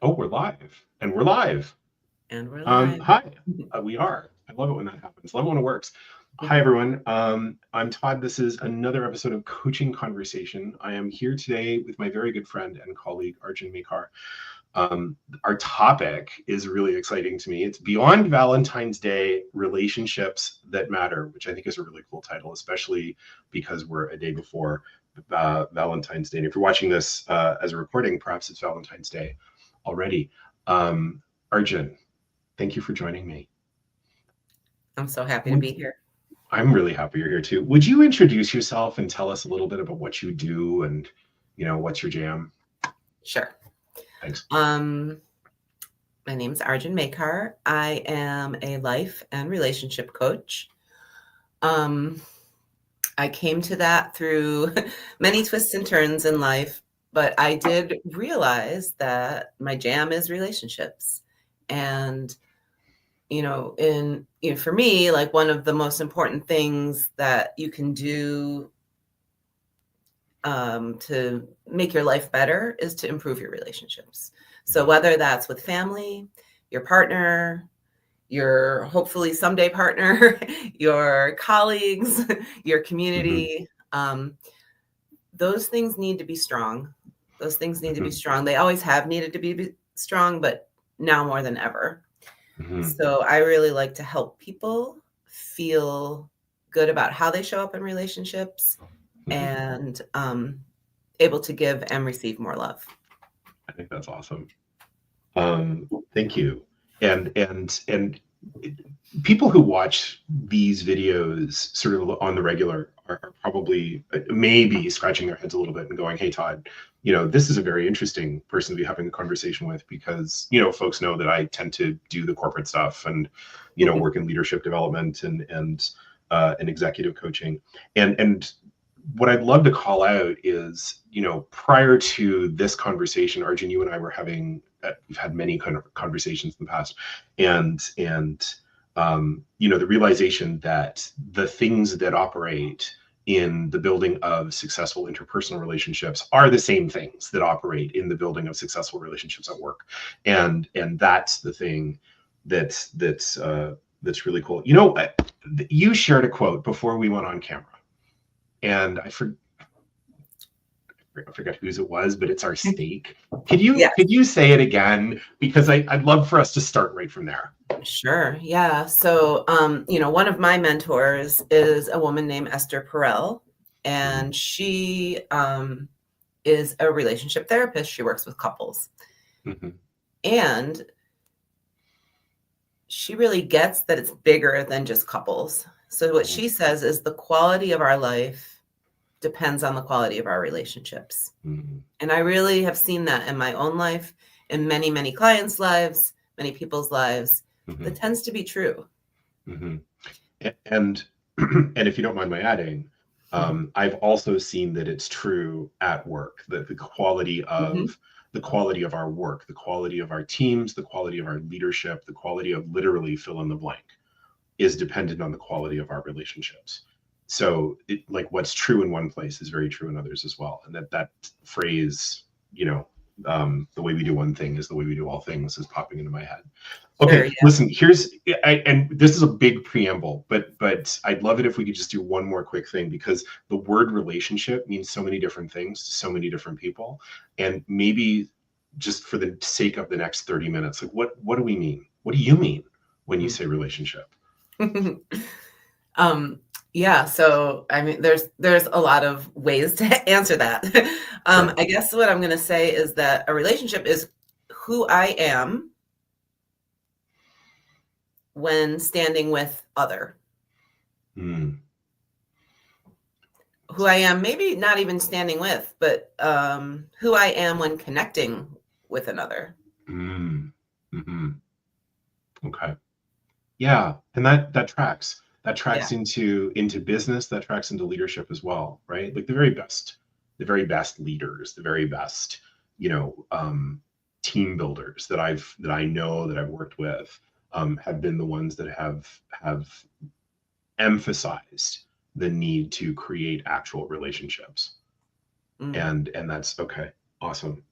Oh, we're live, and we're live. And we're live. Hi, we are. I love it when that happens. Love it when it works. Hi, everyone. I'm Todd. This is another episode of Coaching Conversation. I am here today with my very good friend and colleague, Arjan Makar. Our topic is really exciting to me. It's Beyond Valentine's Day, Relationships That Matter, which I think is a really cool title, especially because we're a day before Valentine's Day. And if you're watching this as a recording, perhaps it's Valentine's Day already. Arjun, thank you for joining me. I'm so happy to be here. I'm really happy you're here too. Would you introduce yourself and tell us a little bit about what you do and, what's your jam? Sure. Thanks. My name's Arjan Makar. I am a life and relationship coach. I came to that through many twists and turns in life, but I did realize that my jam is relationships. And for me, like one of the most important things that you can do to make your life better is to improve your relationships. So whether that's with family, your partner, your hopefully someday partner, your colleagues, your community, those things need to be strong. Those things need to be strong. They always have needed to be strong, but now more than ever. So I really like to help people feel good about how they show up in relationships and able to give and receive more love. I think that's awesome. Thank you. And people who watch these videos sort of on the regular are probably maybe scratching their heads a little bit and going, "Hey, Todd, this is a very interesting person to be having a conversation with because folks know that I tend to do the corporate stuff and work in leadership development and executive coaching and what I'd love to call out is, prior to this conversation, Arjun, you and I were having, we've had many kind of conversations in the past, and the realization that the things that operate in the building of successful interpersonal relationships are the same things that operate in the building of successful relationships at work, and that's the thing that's really cool. You shared a quote before we went on camera. And I forgot whose it was, but it's our stake. Could you say it again? Because I'd love for us to start right from there. Sure. Yeah. So, one of my mentors is a woman named Esther Perel, and she is a relationship therapist. She works with couples. And she really gets that it's bigger than just couples. So what she says is the quality of our life depends on the quality of our relationships. And I really have seen that in my own life, in many, many clients' lives, many people's lives. That tends to be true. And if you don't mind my adding, I've also seen that it's true at work, that the quality of our work, the quality of our teams, the quality of our leadership, the quality of literally fill in the blank is dependent on the quality of our relationships. So like what's true in one place is very true in others as well. And that phrase, the way we do one thing is the way we do all things is popping into my head. Okay, sure, listen, and this is a big preamble, but I'd love it if we could just do one more quick thing because the word relationship means so many different things to so many different people. And maybe just for the sake of the next 30 minutes, like what do we mean? What do you mean when you say relationship? Yeah, so I mean, there's a lot of ways to answer that. Sure. I guess what I'm going to say is that a relationship is who I am when standing with other. Who I am, maybe not even standing with, but who I am when connecting with another. Okay. Yeah, and that tracks. That tracks into business, that tracks into leadership as well, right? Like the very best leaders, the very best, team builders that I know that I've worked with have been the ones that have emphasized the need to create actual relationships. And that's okay. Awesome.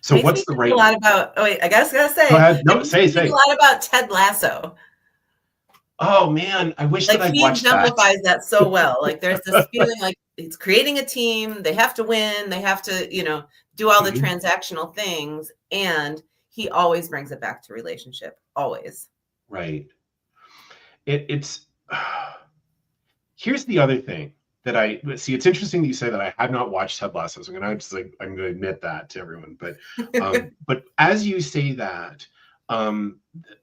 So Makes what's me the think a right? lot about, oh wait, I guess I gotta Go say, ahead. it No, makes me think a say. lot about Ted Lasso. Oh man, I wish that Like, I'd he watched that. exemplifies that so well. Like, there's this feeling like it's creating a team, they have to win, they have to, do all the Mhm. transactional things, and he always brings it back to relationship, always. Right. It's here's the other thing that I see. It's interesting that you say that. I had not watched Ted Lasso, so I'm gonna admit that to everyone. But as you say that,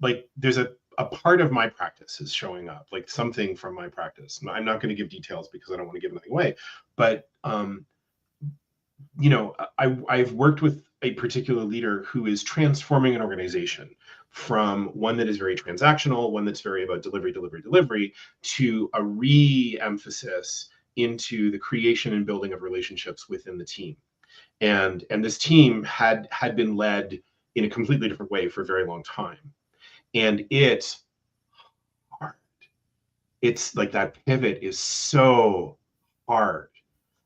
like there's a part of my practice is showing up, like something from my practice. I'm not going to give details because I don't want to give anything away. But I've worked with a particular leader who is transforming an organization from one that is very transactional, one that's very about delivery, to a re-emphasis into the creation and building of relationships within the team. And this team had been led in a completely different way for a very long time. And it's hard. It's like that pivot is so hard.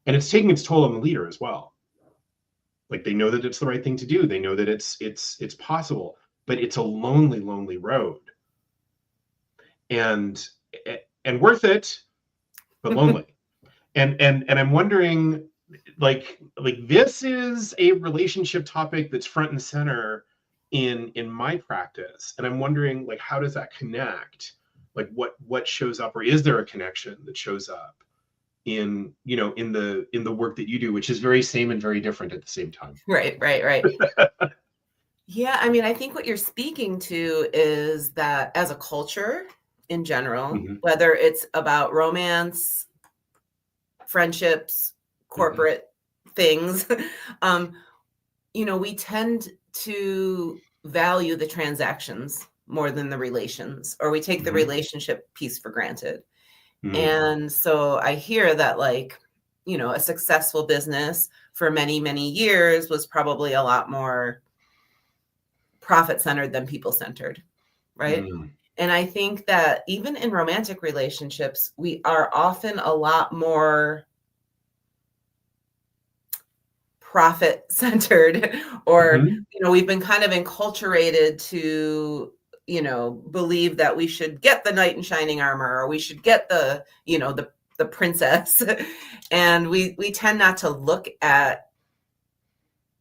And it's taking its toll on the leader as well. Like they know that it's the right thing to do. They know that it's possible, but it's a lonely road. And worth it, but lonely. And I'm wondering, like this is a relationship topic that's front and center in my practice. And I'm wondering, like, how does that connect? Like what shows up, or is there a connection that shows up in the work that you do, which is very same and very different at the same time? Right. Yeah, I mean, I think what you're speaking to is that as a culture in general, Mm-hmm. whether it's about romance, friendships, Mm-hmm. corporate things, we tend to value the transactions more than the relations, or we take the Mm-hmm. relationship piece for granted. Mm-hmm. And so I hear that, like, a successful business for many, many years was probably a lot more profit centered than people centered. Right. Mm-hmm. And I think that even in romantic relationships, we are often a lot more profit centered, or, Mm-hmm. we've been kind of enculturated to, believe that we should get the knight in shining armor, or we should get the princess. And we tend not to look at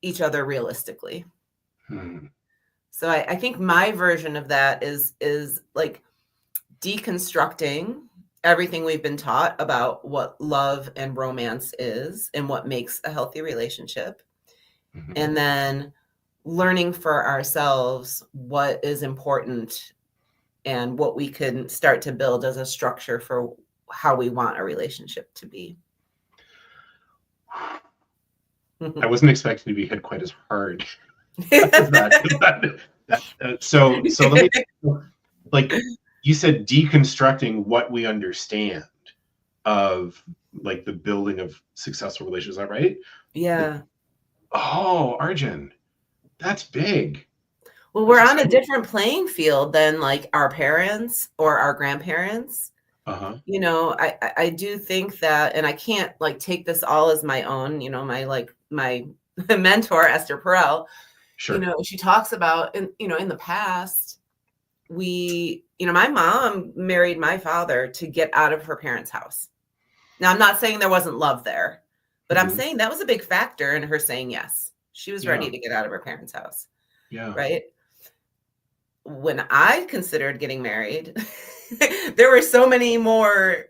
each other realistically. Mm-hmm. So I think my version of that is like deconstructing everything we've been taught about what love and romance is and what makes a healthy relationship. Mm-hmm. And then learning for ourselves what is important and what we can start to build as a structure for how we want a relationship to be. I wasn't expecting to be hit quite as hard as that. So let me, like you said, deconstructing what we understand of like the building of successful relations. Is that right? Yeah. Oh, Arjan, that's big. Well, That's we're on a exciting. different playing field than like our parents or our grandparents. Uh-huh. I do think that, and I can't like take this all as my own, my mentor, Esther Perel, Sure. she talks about, in the past, my mom married my father to get out of her parents' house. Now, I'm not saying there wasn't love there, but I'm Mm-hmm. saying that was a big factor in her saying yes. She was Yeah. ready to get out of her parents' house. Yeah. Right. When I considered getting married, there were so many more,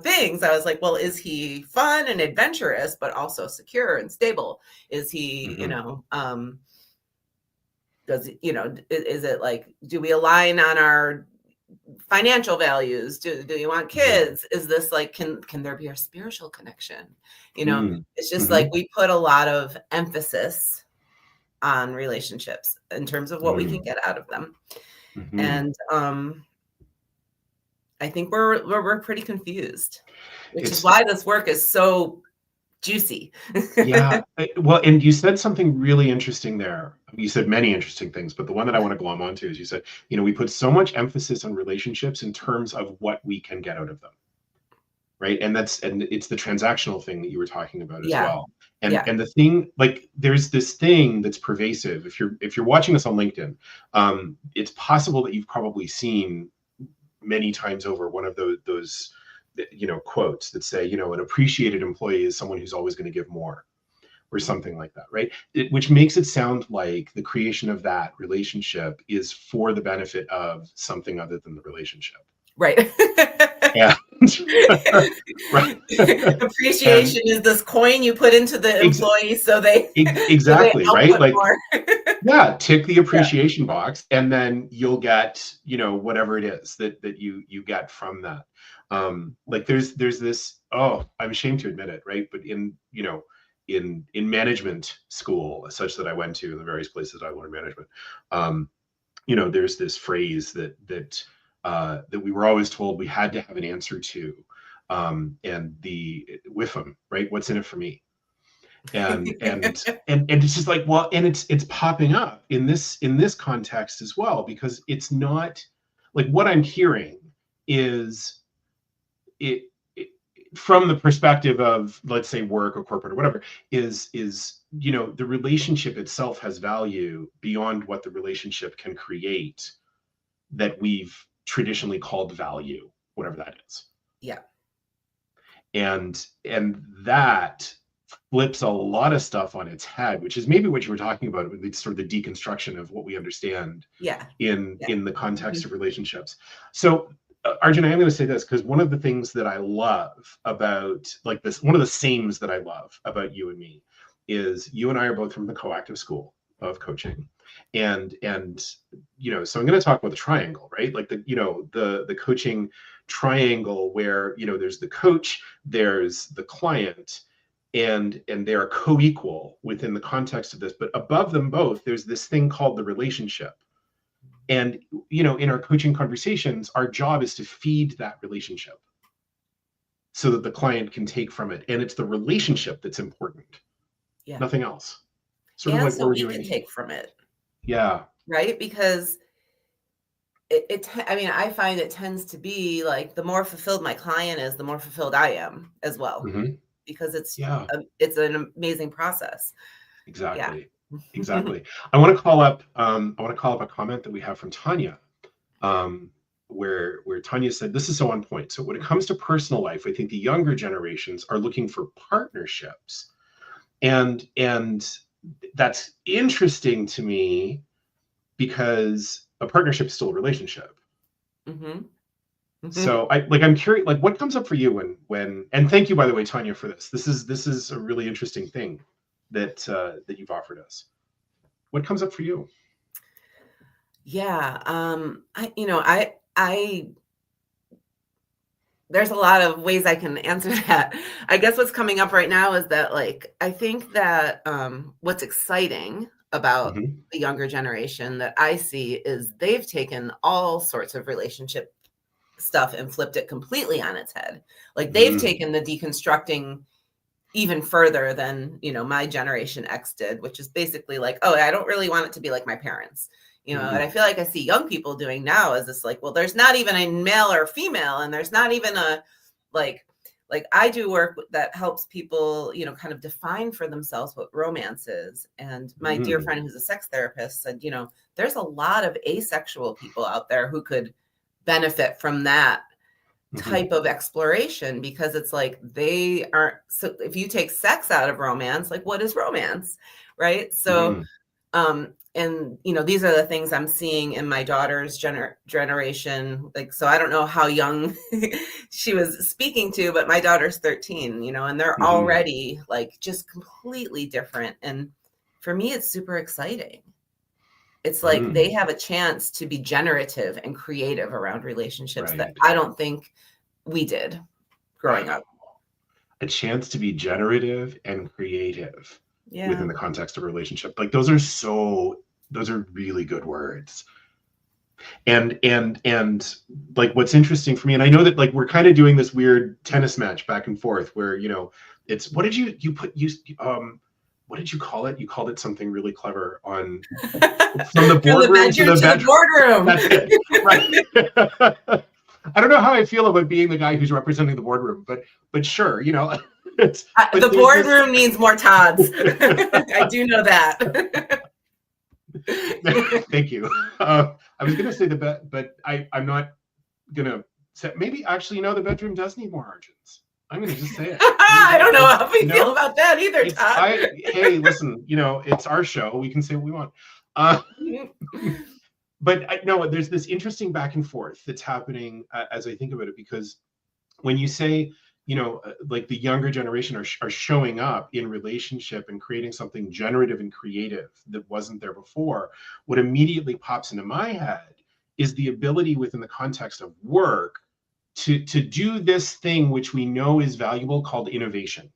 things. I was like, well, is he fun and adventurous, but also secure and stable? Is he, Mm-hmm. Does it, is it like, do we align on our financial values? Do you want kids? Is this like, can there be a spiritual connection? Mm-hmm. It's just Mm-hmm. like we put a lot of emphasis on relationships in terms of what we can get out of them. Mm-hmm. And I think we're pretty confused, which is why this work is so juicy. Yeah. Well, and you said something really interesting there. You said many interesting things, but the one that I want to glom onto is you said, we put so much emphasis on relationships in terms of what we can get out of them. Right. And it's the transactional thing that you were talking about as Yeah. well. Yeah. And the thing, like, there's this thing that's pervasive. If you're watching us on LinkedIn, it's possible that you've probably seen many times over one of those quotes that say, an appreciated employee is someone who's always going to give more, or something like that, right? Which makes it sound like the creation of that relationship is for the benefit of something other than the relationship. Right. And right. Appreciation is this coin you put into the employee so they exactly, right? output Like, more. yeah, tick the Yeah. appreciation box, and then you'll get, whatever it is that you get from that. Like, there's this, I'm ashamed to admit it, right? But in management school, such that I went to, the various places I learned management, there's this phrase that we were always told we had to have an answer to, and the WIFM, right? What's in it for me? And it's just like, well, and it's popping up in this context as well, because it's not like, what I'm hearing is it from the perspective of, let's say, work or corporate or whatever, is the relationship itself has value beyond what the relationship can create, that we've traditionally called value, whatever that is. Yeah. And that flips a lot of stuff on its head, which is maybe what you were talking about, with sort of the deconstruction of what we understand in the context of relationships. So, Arjun, I am going to say this, because one of the things that I love about, like, this, one of the sames that I love about you and me, is you and I are both from the coactive school of coaching. And so I'm going to talk about the triangle, right? Like, the coaching triangle, where, there's the coach, there's the client, and they are co-equal within the context of this. But above them both, there's this thing called the relationship. And, in our coaching conversations, our job is to feed that relationship so that the client can take from it. And it's the relationship that's important. Yeah. Nothing else. Sort of like so we can take from it. Yeah. Right? Because I find it tends to be like, the more fulfilled my client is, the more fulfilled I am as well. Mm-hmm. Because it's an amazing process. Exactly. Yeah. Exactly. I want to call up a comment that we have from Tanya, where Tanya said, this is so on point. So when it comes to personal life, I think the younger generations are looking for partnerships. And that's interesting to me, because a partnership is still a relationship. Mm-hmm. Mm-hmm. So I'm curious, like, what comes up for you when and thank you, by the way, Tanya, for this. This is a really interesting thing that you've offered us. What comes up for you? Yeah. I there's a lot of ways I can answer that. I guess what's coming up right now is that, like, I think that what's exciting about mm-hmm. the younger generation that I see is they've taken all sorts of relationship stuff and flipped it completely on its head. Like, they've taken the deconstructing even further than, my generation X did, which is basically like, oh, I don't really want it to be like my parents, mm-hmm. And I feel like I see young people doing now is this, like, well, there's not even a male or female, and there's not even a, like I do work that helps people, kind of define for themselves what romance is. And my dear friend who's a sex therapist said, there's a lot of asexual people out there who could benefit from that type of exploration, because it's like, they aren't, so if you take sex out of romance, like, what is romance? Right. So, and, these are the things I'm seeing in my daughter's generation. Like, so I don't know how young she was speaking to, but my daughter's 13, and they're already, like, just completely different. And for me, it's super exciting. It's like they have a chance to be generative and creative around relationships that I don't think we did growing up. A chance to be generative and creative within the context of a relationship. Like, those are really good words. And like, what's interesting for me, and I know that, like, we're kind of doing this weird tennis match back and forth where, it's, what did you what did you call it? You called it something really clever on from the boardroom to the boardroom. That's it. Right. I don't know how I feel about being the guy who's representing the boardroom, but sure, But The there's this. boardroom needs more Todds. I do know that. Thank you. I was gonna say the bed, but I'm not gonna say. Maybe actually, no, the bedroom does need more Arjans. I'm gonna just say it. I don't know how we feel No, about that either, Todd. hey, listen, it's our show. We can say what we want. But no, there's this interesting back and forth that's happening as I think about it, because when you say, like the younger generation are showing up in relationship and creating something generative and creative that wasn't there before, what immediately pops into my head is the ability within the context of work to do this thing which we know is valuable, called innovation.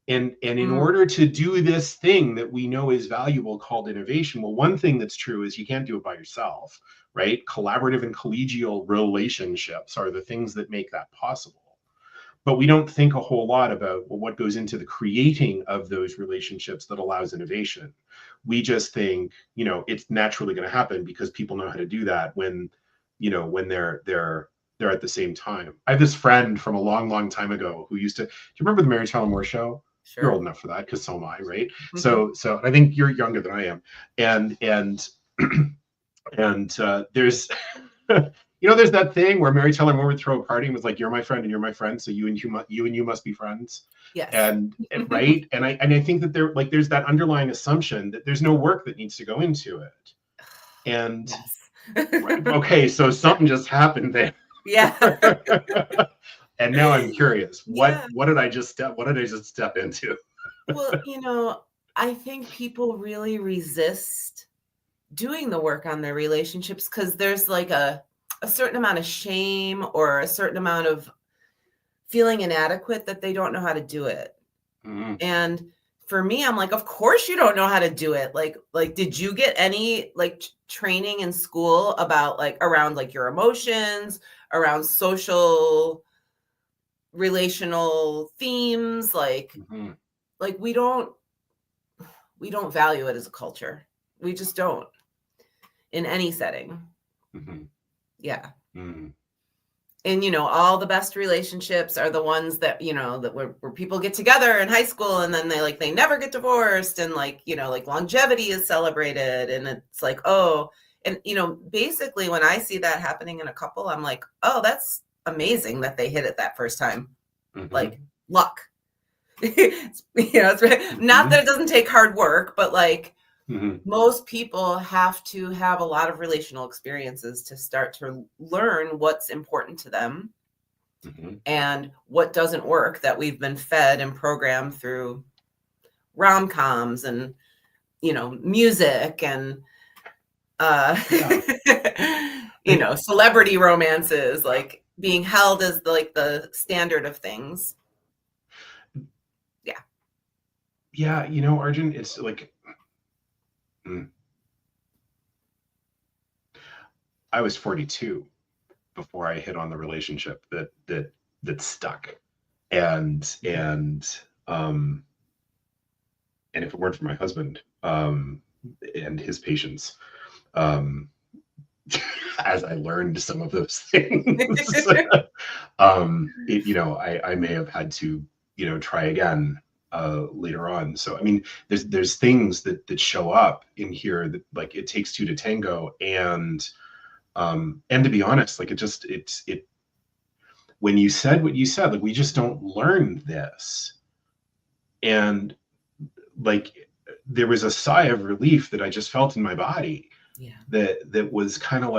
And in order to do this thing that we know is valuable, called innovation, well, one thing that's true is you can't do it by yourself, right? Collaborative and collegial relationships are the things that make that possible. But we don't think a whole lot about, well, what goes into the creating of those relationships that allows innovation. We just think, it's naturally going to happen because people know how to do that when they're at the same time. I have this friend from a long, long time ago who used to. Do you remember the Mary Tyler Moore Show? Sure. You're old enough for that, because so am I, right? So I think you're younger than I am, and there's there's that thing where Mary Tyler Moore would throw a party and was like, "You're my friend and you're my friend, so you and you must be friends." Yes. And right, and I think that there's that underlying assumption that there's no work that needs to go into it. And right, okay, so something just happened there. Yeah. And now I'm curious. What did I just step into? Well, I think people really resist doing the work on their relationships because there's like a certain amount of shame or a certain amount of feeling inadequate that they don't know how to do it. Mm-hmm. And for me, I'm like, of course you don't know how to do it. Like, did you get any training in school about around your emotions, around social relational themes? Mm-hmm. We don't value it as a culture. We just don't, in any setting. Mm-hmm. Yeah. Mm-hmm. And all the best relationships are the ones that that where people get together in high school and then they never get divorced, and longevity is celebrated, and it's and basically when I see that happening in a couple, I'm like, oh, that's amazing that they hit it that first time. Mm-hmm. Luck. It's not that it doesn't take hard work, but mm-hmm. most people have to have a lot of relational experiences to start to learn what's important to them, mm-hmm. and what doesn't work that we've been fed and programmed through rom-coms and music and celebrity romances, being held as the standard of things. Yeah, Arjun, it's I was 42 before I hit on the relationship that stuck, and if it weren't for my husband and his patience, as I learned some of those things, I may have had to try again later on. So I mean, there's things that show up in here that it takes two to tango, and to be honest, it when you said what you said, we just don't learn this, and there was a sigh of relief that I just felt in my body. Yeah. That was kind of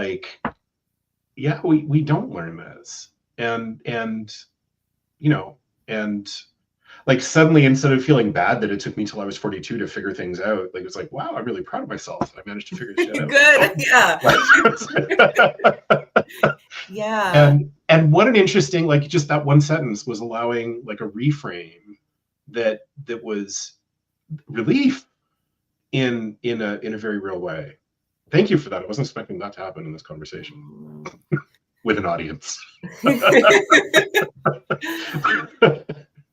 yeah, we don't learn this, and suddenly, instead of feeling bad that it took me till I was 42 to figure things out, it's wow, I'm really proud of myself. I managed to figure this shit out. Good. Yeah. And what an interesting, just that one sentence was allowing a reframe that was relief in a very real way. Thank you for that. I wasn't expecting that to happen in this conversation with an audience.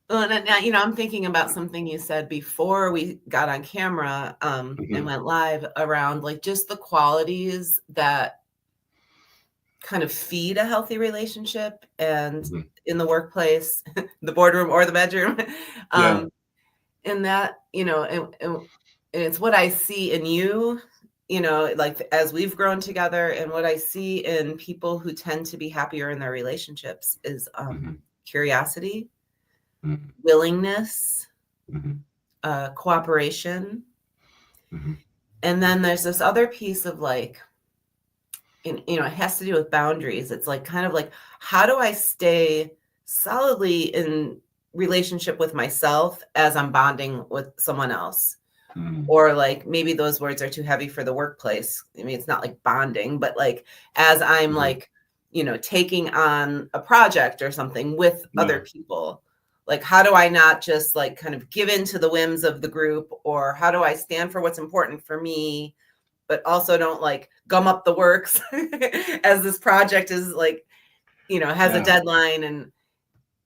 Well, now, I'm thinking about something you said before we got on camera mm-hmm. and went live around just the qualities that kind of feed a healthy relationship, and Hmm. in the workplace, the boardroom or the bedroom. Yeah. And that, and it's what I see in you, like as we've grown together, and what I see in people who tend to be happier in their relationships is Hmm. curiosity, Hmm. willingness, Hmm. cooperation. Hmm. And then there's this other piece of like, it has to do with boundaries. It's like kind of like, how do I stay solidly in relationship with myself as I'm bonding with someone else? Hmm. Or like maybe those words are too heavy for the workplace. I mean, it's not like bonding, but like as I'm Hmm. like, taking on a project or something with other Yeah. people, like how do I not just like kind of give in to the whims of the group, or how do I stand for what's important for me, but also don't like gum up the works as this project is like, has a Yeah. deadline and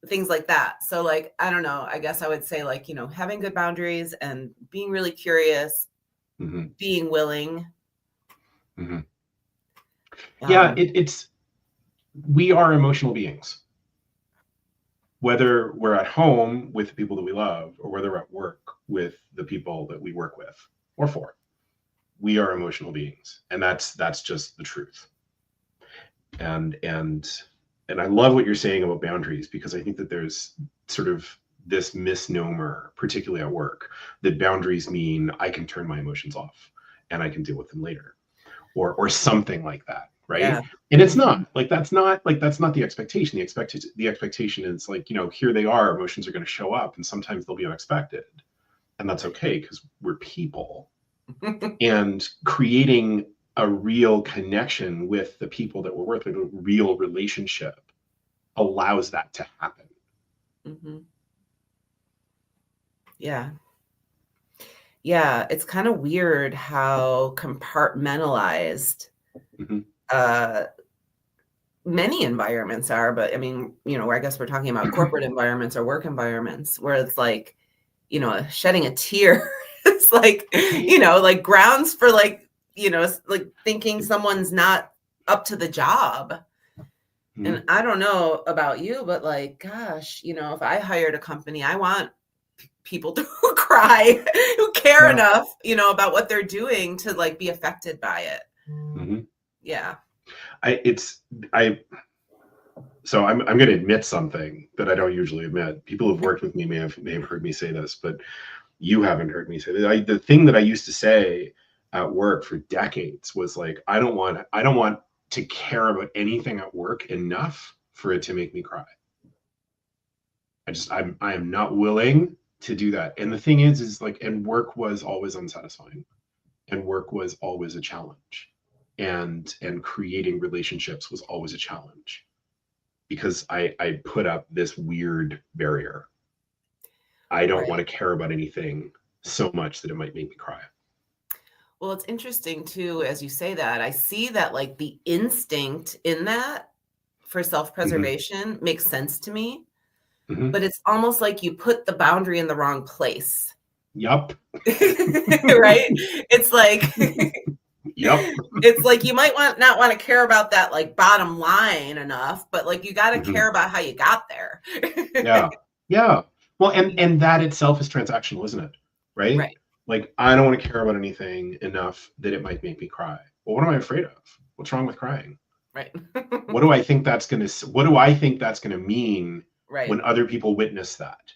things like that. So like, I don't know, I guess I would say like, having good boundaries and being really curious, Hmm. being willing. Hmm. Yeah. Um, We are emotional beings, whether we're at home with the people that we love or whether we're at work with the people that we work with or for. We are emotional beings, and that's just the truth. And I love what you're saying about boundaries, because I think that there's sort of this misnomer, particularly at work, that boundaries mean I can turn my emotions off and I can deal with them later, or something like that, right? yeah. And it's Mhm. not like that's not the expectation. The expectation is like, here they are, emotions are going to show up, and sometimes they'll be unexpected, and that's okay because we're people. And creating a real connection with the people that we're with, like a real relationship, allows that to happen. Mhm. Yeah. Yeah. It's kind of weird how compartmentalized Hmm. uh, many environments are. But I mean, I guess we're talking about corporate environments or work environments where it's like, shedding a tear. It's like, Right. like grounds for like, like thinking someone's not up to the job. And Mhm. I don't know about you, but like, gosh, if I hired a company, I want people to cry, who care Yeah. enough, about what they're doing to like be affected by it. Hmm. Yeah. I it's I so I'm going to admit something that I don't usually admit. People who've worked with me may have heard me say this, but you haven't heard me say that. The thing that I used to say at work for decades was like, I don't want to care about anything at work enough for it to make me cry. I am not willing to do that. And the thing is like, and work was always unsatisfying, and work was always a challenge, and creating relationships was always a challenge, because I put up this weird barrier. I don't want Right. to care about anything so much that it might make me cry. Well, it's interesting too, as you say that, I see that like the instinct in that for Hmm. self-preservation makes sense to me, Hmm. but it's almost like you put the boundary in the wrong place. Yup. Right? It's like Yup. it's like you might not want to care about that like bottom line enough, but like you got to Hmm. care about how you got there. Yeah. Yeah. Well, and that itself is transactional, isn't it? Right? Right. Like, I don't want to care about anything enough that it might make me cry. Well, what am I afraid of? What's wrong with crying? Right. What do I think that's going to mean Right. when other people witness that?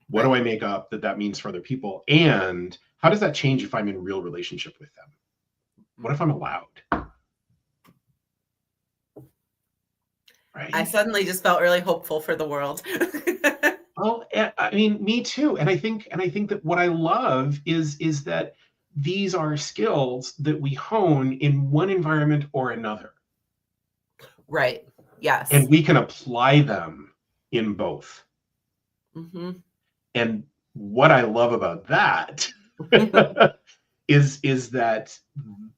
What do Right. I make up that means for other people? And how does that change if I'm in real relationship with them? What if I'm Mhm. allowed? I Right? suddenly just felt really hopeful for the world. Well, I mean, me too. And I think that what I love is that these are skills that we hone in one environment or another, Right. Yes. and we can apply them in both. Mhm. And what I love about that is that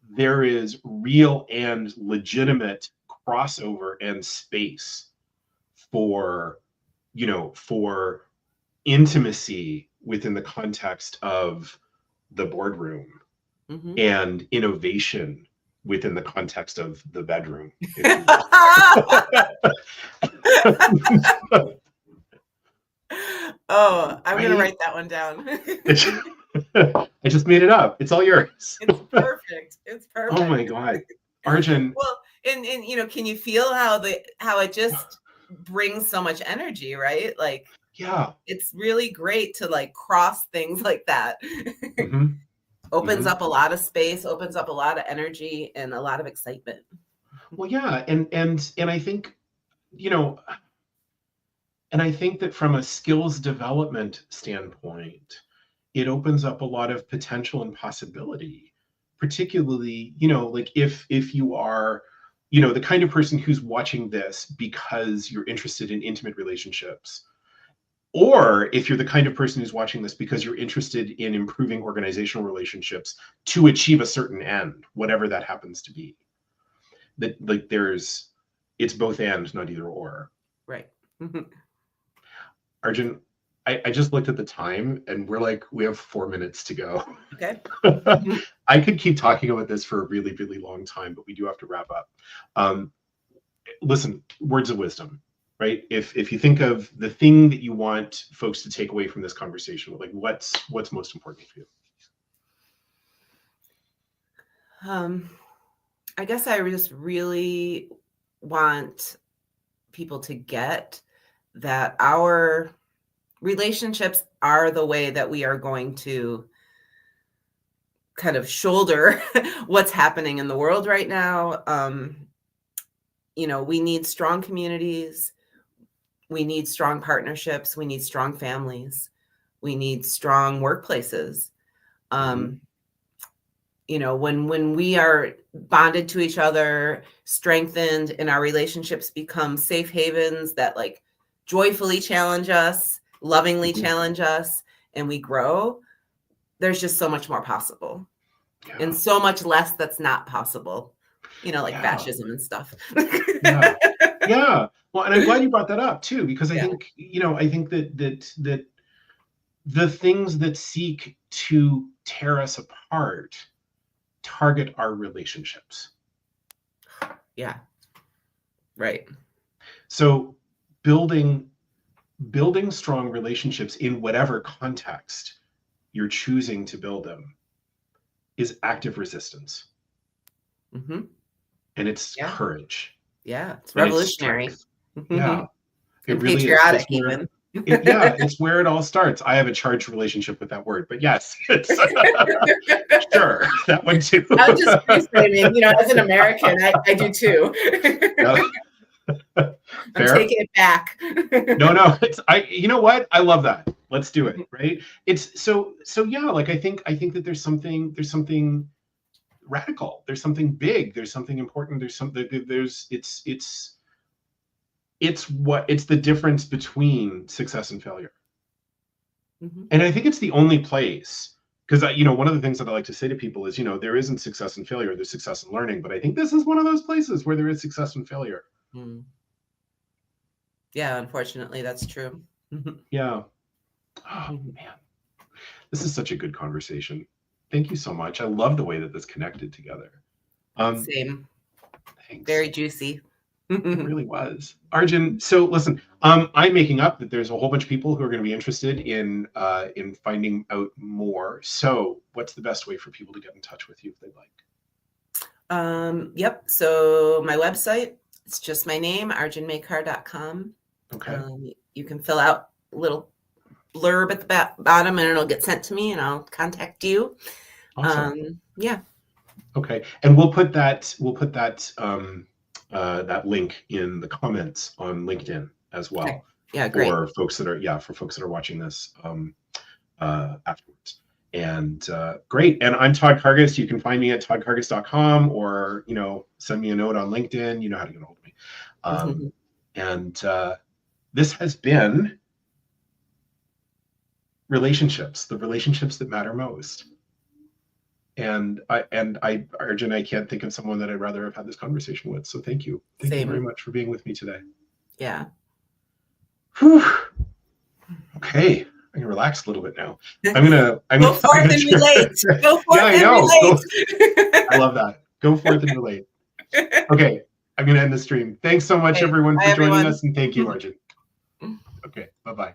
there is real and legitimate crossover and space for for intimacy within the context of the boardroom, Mhm. and innovation within the context of the bedroom. Oh, I'm Right? gonna write that one down. I just made it up. It's all yours. It's perfect. It's perfect. Oh my God. Arjan. Well, and can you feel how it just brings so much energy, right? Like, yeah, it's really great to like cross things like that. mm-hmm. Opens up a lot of space, opens up a lot of energy and a lot of excitement. Well, yeah, and I think, and I think that from a skills development standpoint, it opens up a lot of potential and possibility, particularly, like if you are, the kind of person who's watching this because you're interested in intimate relationships, or if you're the kind of person who's watching this because you're interested in improving organizational relationships to achieve a certain end, whatever that happens to be. That like it's both and, not either or. Right. Arjun, I just looked at the time and we have 4 minutes to go. Okay. I could keep talking about this for a really, really long time, but we do have to wrap up. Listen, words of wisdom, right? If you think of the thing that you want folks to take away from this conversation, like what's most important for you? I guess I just really want people to get that our relationships are the way that we are going to kind of shoulder what's happening in the world right now. We need strong communities. We need strong partnerships. We need strong families. We need strong workplaces. When we are bonded to each other, strengthened, and our relationships become safe havens that like joyfully challenge us, lovingly challenge us, and we grow, there's just so much more possible. Yeah. And so much less that's not possible, fascism and stuff. Yeah. Well, and I'm glad you brought that up too, because I think, I think that the things that seek to tear us apart target our relationships. Yeah. Right. So building strong relationships in whatever context you're choosing to build them is active resistance. Mm-hmm. And it's courage. Yeah. It's revolutionary. Yeah. It really patriotic is. Even. It's where it all starts. I have a charged relationship with that word, but yes, it's sure, that one too. I'm just reframing, as an American, I do too. I'm taking it back. No, you know what? I love that. Let's do it, right? It's so yeah, like I think that there's something radical, there's something big, there's something important, it's the difference between success and failure. Mm-hmm. And I think it's the only place, because one of the things that I like to say to people is, there isn't success and failure, there's success and learning, but I think this is one of those places where there is success and failure. Mm. Yeah, unfortunately, that's true. Yeah. Oh man, this is such a good conversation. Thank you so much. I love the way that this connected together. Same. Thanks. Very juicy. It really was. Arjun, so listen, I'm making up that there's a whole bunch of people who are going to be interested in finding out more. So what's the best way for people to get in touch with you if they'd like? Yep. So my website, it's just my name, arjanmakar.com. Okay. You can fill out a little blurb at the bottom and it'll get sent to me and I'll contact you. Awesome. Yeah. Okay. And we'll put that that link in the comments on LinkedIn as well. Okay. Yeah, great. For folks that are watching this afterwards. And great. And I'm Todd Karges. You can find me at toddkarges.com or send me a note on LinkedIn. You know how to get a hold of me. And this has been relationships, the relationships that matter most. And Arjun, I can't think of someone that I'd rather have had this conversation with. So thank you. Thank you very much for being with me today. Yeah. Whew. Okay. I can relax a little bit now. I'm go forth and relate. Go forth and relate. I love that. Go forth and relate. Okay, I'm going to end the stream. Thanks so much, Okay. everyone, Bye, for joining everyone. us, and thank you, Arjan. Okay, bye-bye.